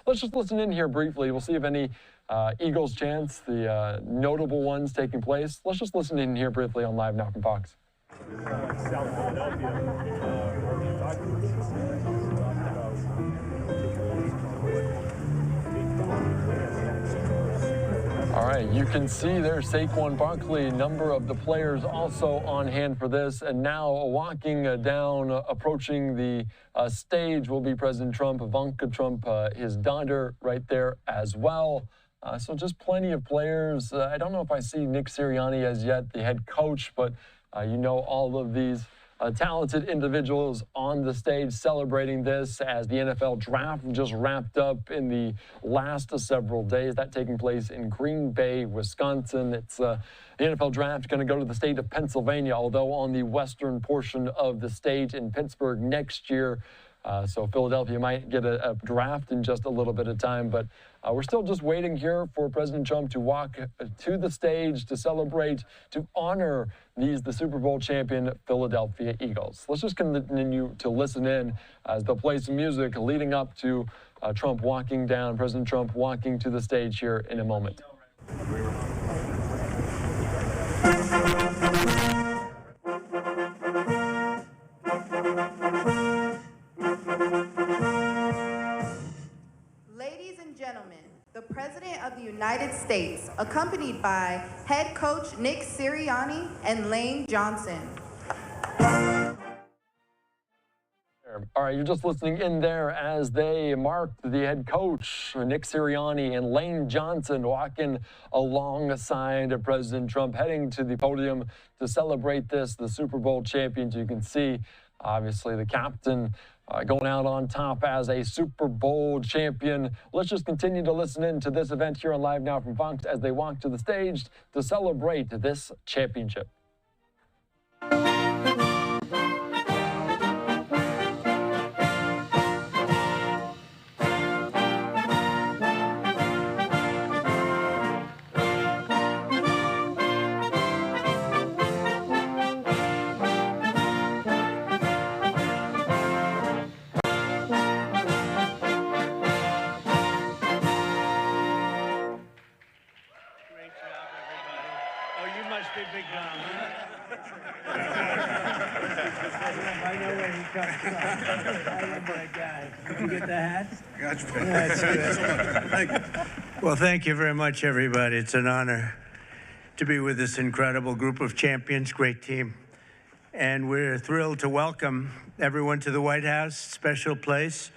let's just listen in here briefly. We'll see if any Eagles chants, the notable ones taking place. Let's just listen in here briefly on Live Now from Fox. South Philadelphia. All right, you can see there Saquon Barkley, number of the players also on hand for this. And now walking down, approaching the stage will be President Trump, Ivanka Trump, his daughter right there as well. So just plenty of players. I don't know if I see Nick Sirianni as yet, the head coach, but you know all of these talented individuals on the stage celebrating this as the NFL draft just wrapped up in the last several days. That taking place in Green Bay, Wisconsin. It's the NFL draft going to go to the state of Pennsylvania, although on the western portion of the state in Pittsburgh next year. So Philadelphia might get a draft in just a little bit of time, but we're still just waiting here for President Trump to walk to the stage to celebrate, to honor the Super Bowl champion Philadelphia Eagles. Let's just continue to listen in as they'll play some music leading up to Trump walking down, President Trump walking to the stage here in a moment. The President of the United States, accompanied by head coach Nick Sirianni and Lane Johnson. All right, you're just listening in there as they marked the head coach, Nick Sirianni, and Lane Johnson walking alongside President Trump, heading to the podium to celebrate this, the Super Bowl champions. You can see, obviously, the captain going out on top as a Super Bowl champion. Let's just continue to listen in to this event here on Live Now from Fox as they walk to the stage to celebrate this championship. Big Don, huh? I know where he comes from. I remember that guy. Did you get the hat? Gotcha. That's good. Thank you. Well, thank you very much, everybody. It's an honor to be with this incredible group of champions, great team. And we're thrilled to welcome everyone to the White House, special place,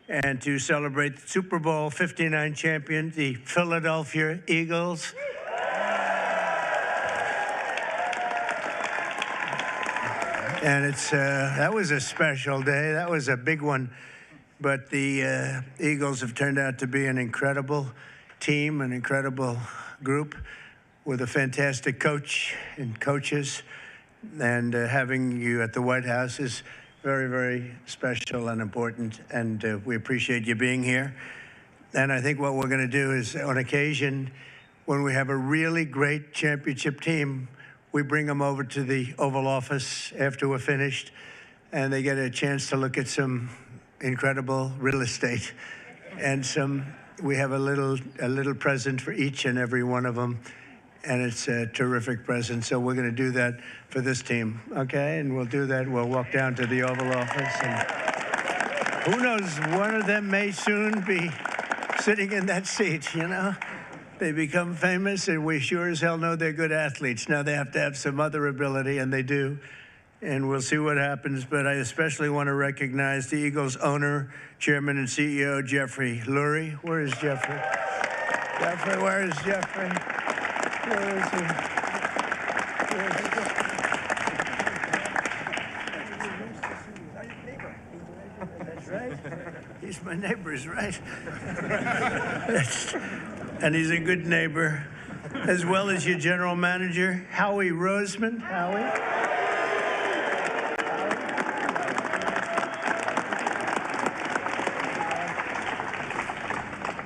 and to celebrate the Super Bowl 59 champion, the Philadelphia Eagles. And it's that was a special day. That was a big one. But the Eagles have turned out to be an incredible team, an incredible group with a fantastic coach and coaches. And having you at the White House is very, very special and important. And we appreciate you being here. And I think what we're going to do is, on occasion, when we have a really great championship team, we bring them over to the Oval Office after we're finished, and they get a chance to look at some incredible real estate. And we have a little present for each and every one of them, and it's a terrific present. So we're going to do that for this team, okay? And we'll do that. We'll walk down to the Oval Office, and who knows, one of them may soon be sitting in that seat, you know? They become famous, and we sure as hell know they're good athletes. Now they have to have some other ability, and they do. And we'll see what happens. But I especially want to recognize the Eagles owner, chairman, and CEO, Jeffrey Lurie. Where is Jeffrey? Jeffrey, where is Jeffrey? Where is he? Where is he? That's right. He's my neighbor, is right. And he's a good neighbor, as well as your general manager, Howie Roseman. Howie?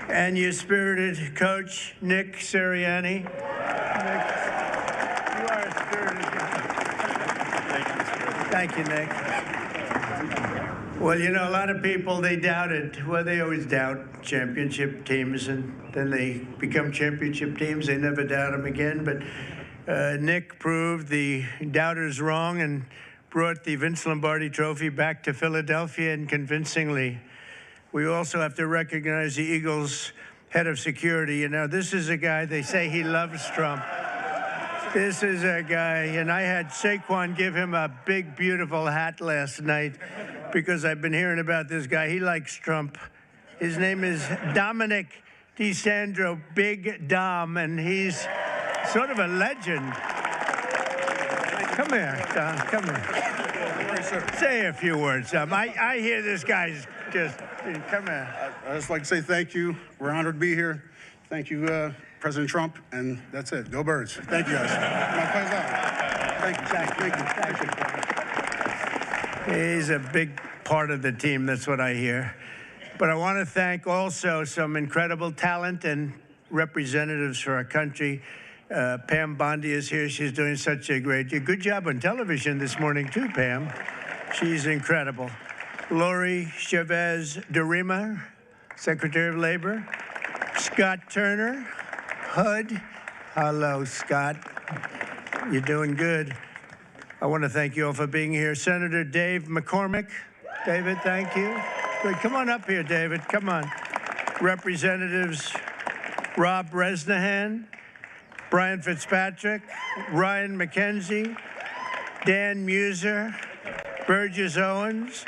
And your spirited coach, Nick Sirianni. Nick, you are a spirited guy. Thank you, Nick. Well, you know, a lot of people, they doubted. Well, they always doubt championship teams, and then they become championship teams. They never doubt them again. But Nick proved the doubters wrong and brought the Vince Lombardi Trophy back to Philadelphia, and convincingly. We also have to recognize the Eagles' head of security. You know, this is a guy, they say he loves Trump. This is a guy, and I had Saquon give him a big, beautiful hat last night because I've been hearing about this guy. He likes Trump. His name is Dominic DeSandro, Big Dom, and he's sort of a legend. Come here, Dom, come here. Say a few words, Dom. I hear this guy's just, come here. I'd just like to say thank you. We're honored to be here. Thank you, President Trump, and that's it. Go Birds. Thank you, guys. My pleasure. Thank you. He's a big part of the team. That's what I hear. But I want to thank also some incredible talent and representatives for our country. Pam Bondi is here. She's doing such a good job on television this morning, too, Pam. She's incredible. Lori Chavez DeRima, Secretary of Labor. Scott Turner, HUD. Hello, Scott. You're doing good. I want to thank you all for being here. Senator Dave McCormick. David, thank you. Good. Come on up here, David. Come on. Representatives Rob Bresnahan, Brian Fitzpatrick, Ryan McKenzie, Dan Muser, Burgess Owens,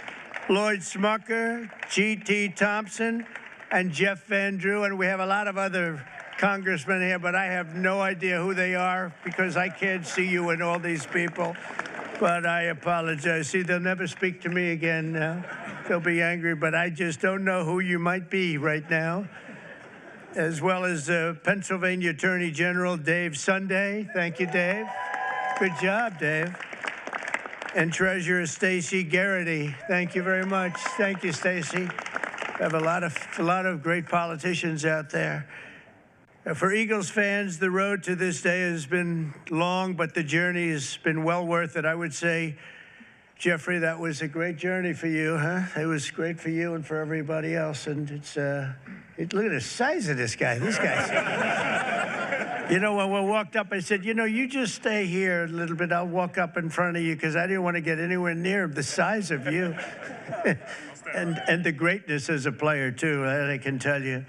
Lloyd Smucker, G.T. Thompson, and Jeff Van Drew. And we have a lot of other congressmen here, but I have no idea who they are because I can't see you and all these people. But I apologize. See, they'll never speak to me again now. They'll be angry, but I just don't know who you might be right now. As well as Pennsylvania Attorney General Dave Sunday. Thank you, Dave. Good job, Dave. And Treasurer Stacey Garrity. Thank you very much. Thank you, Stacey. We have a lot of great politicians out there. For Eagles fans, the road to this day has been long, but the journey has been well worth it. I would say, Jeffrey, that was a great journey for you, huh? It was great for you and for everybody else. And look at the size of this guy. This guy's. You know, when we walked up, I said, you know, you just stay here a little bit. I'll walk up in front of you because I didn't want to get anywhere near the size of you. and the greatness as a player, too, I can tell you.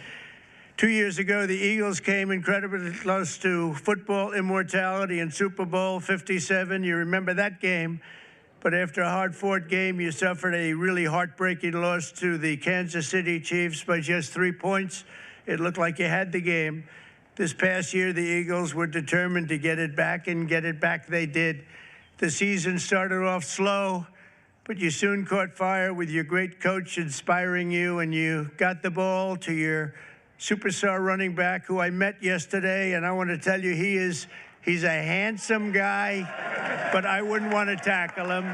2 years ago, the Eagles came incredibly close to football immortality in Super Bowl 57. You remember that game. But after a hard-fought game, you suffered a really heartbreaking loss to the Kansas City Chiefs by just 3 points. It looked like you had the game. This past year, the Eagles were determined to get it back, and get it back they did. The season started off slow, but you soon caught fire with your great coach inspiring you, and you got the ball to your superstar running back, who I met yesterday, and I want to tell you, he's a handsome guy, but I wouldn't want to tackle him.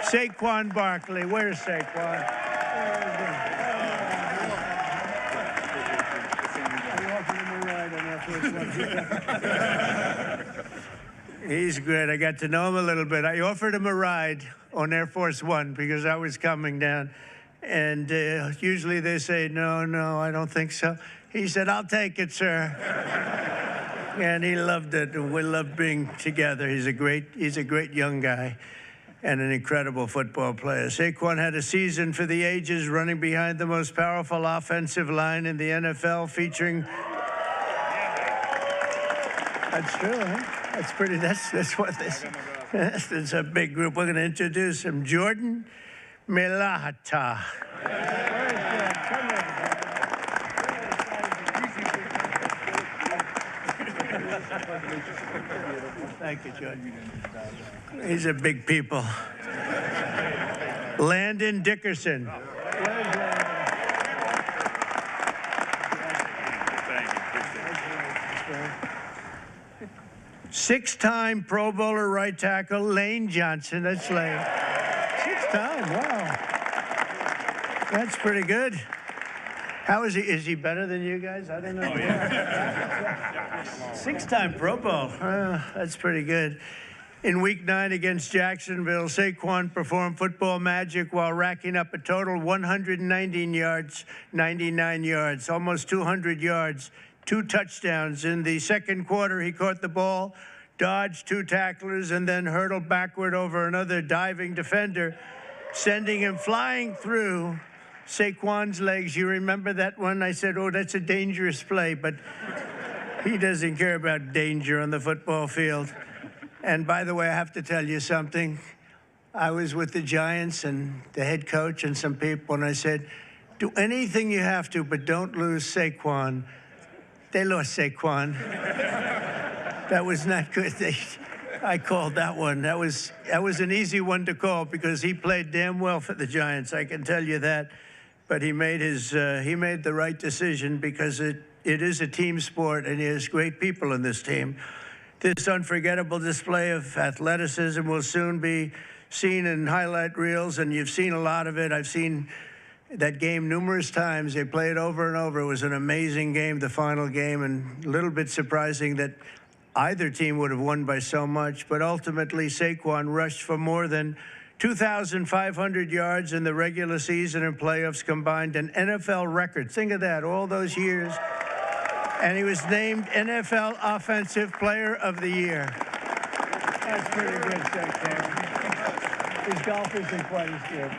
Saquon Barkley. Where's Saquon? He's great. I got to know him a little bit. I offered him a ride on Air Force One because I was coming down. And usually they say, no, I don't think so. He said, I'll take it, sir. And he loved it. We loved being together. He's a great young guy and an incredible football player. Saquon had a season for the ages, running behind the most powerful offensive line in the NFL, featuring. That's true, huh? That's pretty. That's what this. That's a big group. We're going to introduce him, Jordan Melahata. Thank you, Jordan. These are big people. Landon Dickerson. Six-time Pro Bowler right tackle Lane Johnson. That's Lane. 6-time, wow. That's pretty good. How is he? Is he better than you guys? I don't know. Oh, yeah. 6-time Pro Bowl. That's pretty good. In Week 9 against Jacksonville, Saquon performed football magic while racking up a total 119 yards, 99 yards, almost 200 yards, 2 touchdowns. In the second quarter, he caught the ball, dodged 2 tacklers, and then hurtled backward over another diving defender, sending him flying through Saquon's legs. You remember that one? I said, oh, that's a dangerous play, but he doesn't care about danger on the football field. And by the way, I have to tell you something. I was with the Giants and the head coach and some people, and I said, do anything you have to, but don't lose Saquon. They lost Saquon. That was not good. I called that one. That was an easy one to call because he played damn well for the Giants, I can tell you that. But he made the right decision because it is a team sport, and he has great people in this team. This unforgettable display of athleticism will soon be seen in highlight reels, and you've seen a lot of it. I've seen that game numerous times. They played over and over. It was an amazing game, the final game, and a little bit surprising that either team would have won by so much. But ultimately, Saquon rushed for more than 2,500 yards in the regular season and playoffs combined, an NFL record. Think of that, all those years. And he was named NFL Offensive Player of the Year. That's pretty good, Secretary. His golf isn't quite as good.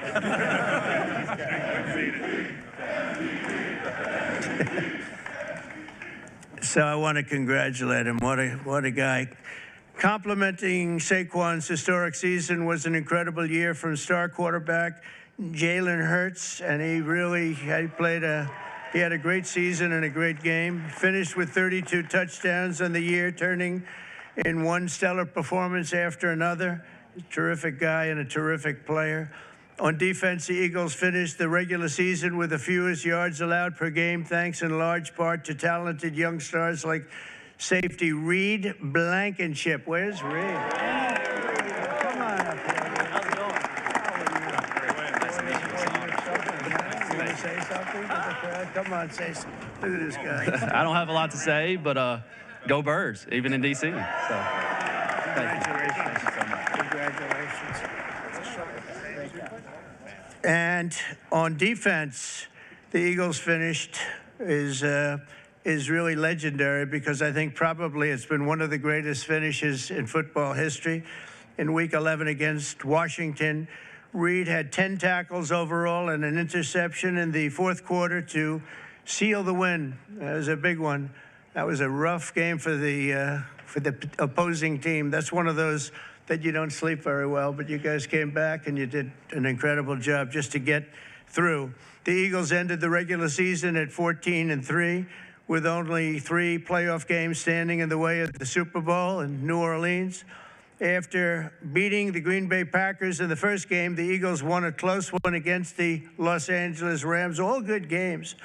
So I want to congratulate him. What a guy. Complimenting Saquon's historic season was an incredible year from star quarterback Jalen Hurts, and he had a great season and a great game. Finished with 32 touchdowns on the year, turning in one stellar performance after another. A terrific guy and a terrific player. On defense, the Eagles finished the regular season with the fewest yards allowed per game, thanks in large part to talented young stars like safety Reed Blankenship. Where's Reed? Come on up here. How's it going? Say something to the crowd? Come on, say something. Look at this guy. I don't have a lot to say, but go Birds, even in D.C. So, congratulations. Thank you so much. Congratulations. And on defense, the Eagles finished is really legendary because I think probably it's been one of the greatest finishes in football history. In Week 11 against Washington, Reed had 10 tackles overall and an interception in the fourth quarter to seal the win. That was a big one. That was a rough game for the opposing team. That's one of those that you don't sleep very well, but you guys came back and you did an incredible job just to get through. The Eagles ended the regular season at 14-3 with only 3 playoff games standing in the way of the Super Bowl in New Orleans. After beating the Green Bay Packers in the first game, the Eagles won a close one against the Los Angeles Rams, all good games.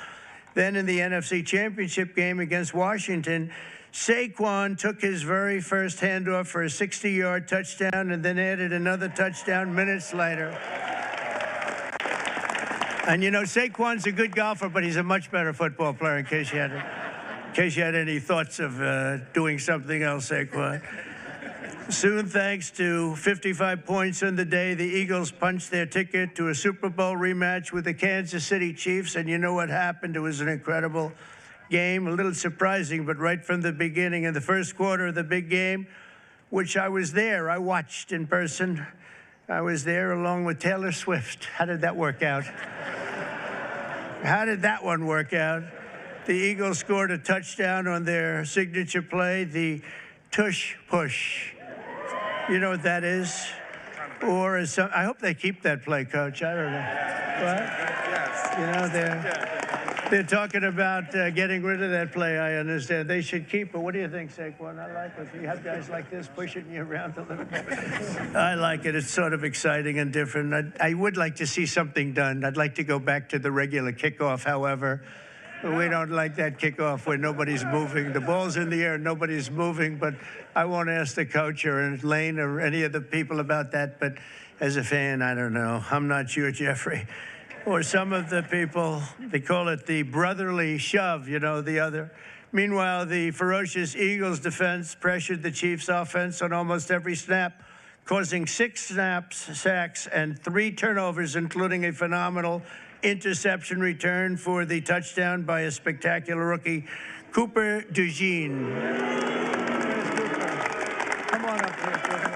Then in the NFC Championship game against Washington, Saquon took his very first handoff for a 60-yard touchdown and then added another touchdown minutes later. And you know, Saquon's a good golfer, but he's a much better football player, in case you had any thoughts of doing something else, Saquon. Soon, thanks to 55 points on the day, the Eagles punched their ticket to a Super Bowl rematch with the Kansas City Chiefs. And you know what happened? It was an incredible game, a little surprising, but right from the beginning, in the first quarter of the big game, which I was there, I watched in person. I was there along with Taylor Swift. How did that work out? How did that one work out? The Eagles scored a touchdown on their signature play, the tush push. You know what that is? Or is I hope they keep that play, Coach. I don't know. What? Yes. You know, they're talking about getting rid of that play, I understand. They should keep it. What do you think, Saquon? I like it. You have guys like this pushing you around a little bit. I like it. It's sort of exciting and different. I would like to see something done. I'd like to go back to the regular kickoff, however. We don't like that kickoff where nobody's moving. The ball's in the air, nobody's moving, but I won't ask the coach or Lane or any of the people about that, but as a fan, I don't know. I'm not sure, Jeffrey. or some of the people, they call it the brotherly shove, you know, the other. Meanwhile, the ferocious Eagles defense pressured the Chiefs offense on almost every snap, causing 6 sacks, and 3 turnovers, including a phenomenal interception return for the touchdown by a spectacular rookie, Cooper DeJean. Come on up here, Cooper.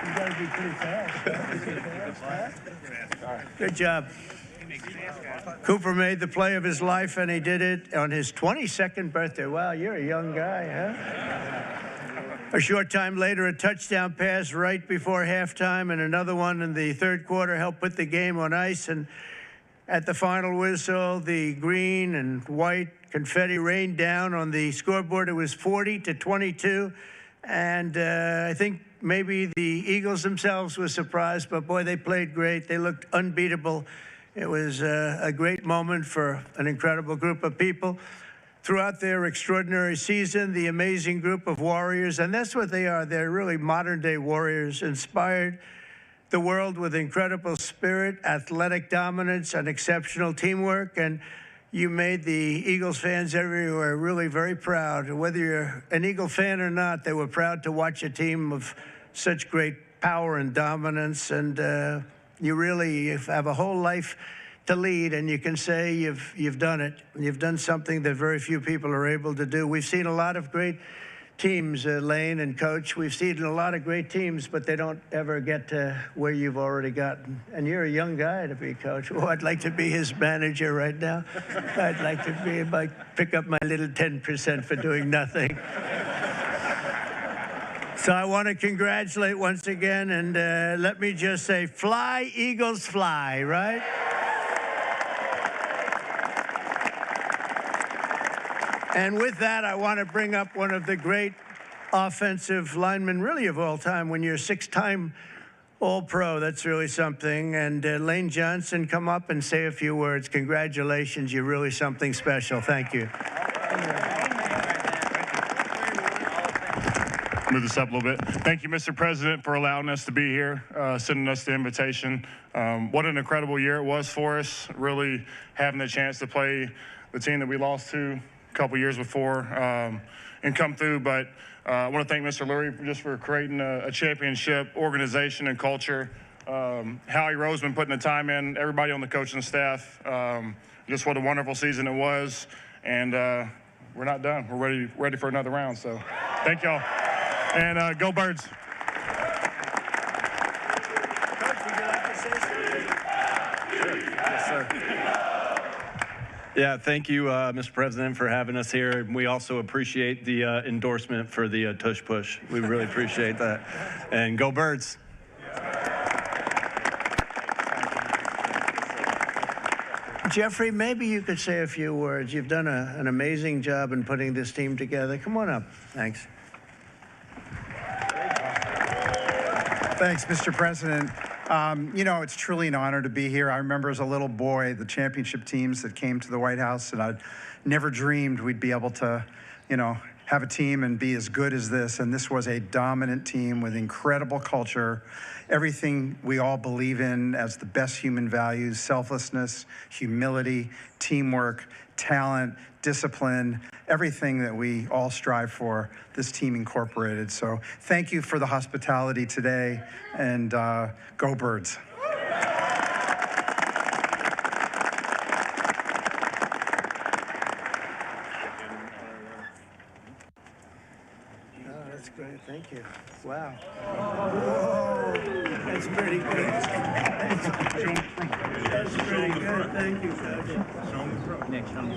You got to be pretty fast. Good job. Cooper made the play of his life, and he did it on his 22nd birthday. Wow, you're a young guy, huh? A short time later, a touchdown pass right before halftime and another one in the third quarter helped put the game on ice. And at the final whistle, the green and white confetti rained down on the scoreboard. It was 40-22. And I think maybe the Eagles themselves were surprised, but boy, they played great. They looked unbeatable. It was a great moment for an incredible group of people. Throughout their extraordinary season, the amazing group of warriors, and that's what they are. They're really modern-day warriors, inspired the world with incredible spirit, athletic dominance, and exceptional teamwork. And you made the Eagles fans everywhere really very proud. Whether you're an Eagle fan or not, they were proud to watch a team of such great power and dominance. And you really have a whole life to lead, and you can say you've done it. You've done something that very few people are able to do. We've seen a lot of great teams, Lane and Coach. We've seen a lot of great teams, but they don't ever get to where you've already gotten. And you're a young guy to be Coach. Oh, I'd like to be his manager right now. I'd like to be, pick up my little 10% for doing nothing. So I want to congratulate once again, and let me just say, fly, Eagles, fly, right? And with that, I want to bring up one of the great offensive linemen, really of all time. When you're a 6-time All-Pro, that's really something. And Lane Johnson, come up and say a few words. Congratulations, you're really something special. Thank you. Move this up a little bit. Thank you, Mr. President, for allowing us to be here, sending us the invitation. What an incredible year it was for us, really having the chance to play the team that we lost to a couple years before and come through. But I want to thank Mr. Lurie just for creating a championship organization and culture. Howie Roseman putting the time in, everybody on the coaching staff. Just what a wonderful season it was. And we're not done. We're ready for another round. So thank y'all. And go Birds. Coach, would you like to say something? Sure. Yes, sir. Yeah, thank you, Mr. President, for having us here. We also appreciate the endorsement for the tush push. We really appreciate that. And go Birds. Jeffrey, maybe you could say a few words. You've done an amazing job in putting this team together. Come on up. Thanks. Thanks, Mr. President. You know, it's truly an honor to be here. I remember as a little boy, the championship teams that came to the White House, and I never dreamed we'd be able to, you know, have a team and be as good as this. And this was a dominant team with incredible culture, everything we all believe in as the best human values: selflessness, humility, teamwork, talent, discipline, everything that we all strive for, this team incorporated. So thank you for the hospitality today, and go Birds. Oh, that's great. Thank you. Wow. Whoa. That's pretty good. That's pretty good. Thank you, Coach. Next one.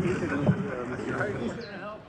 He's gonna help.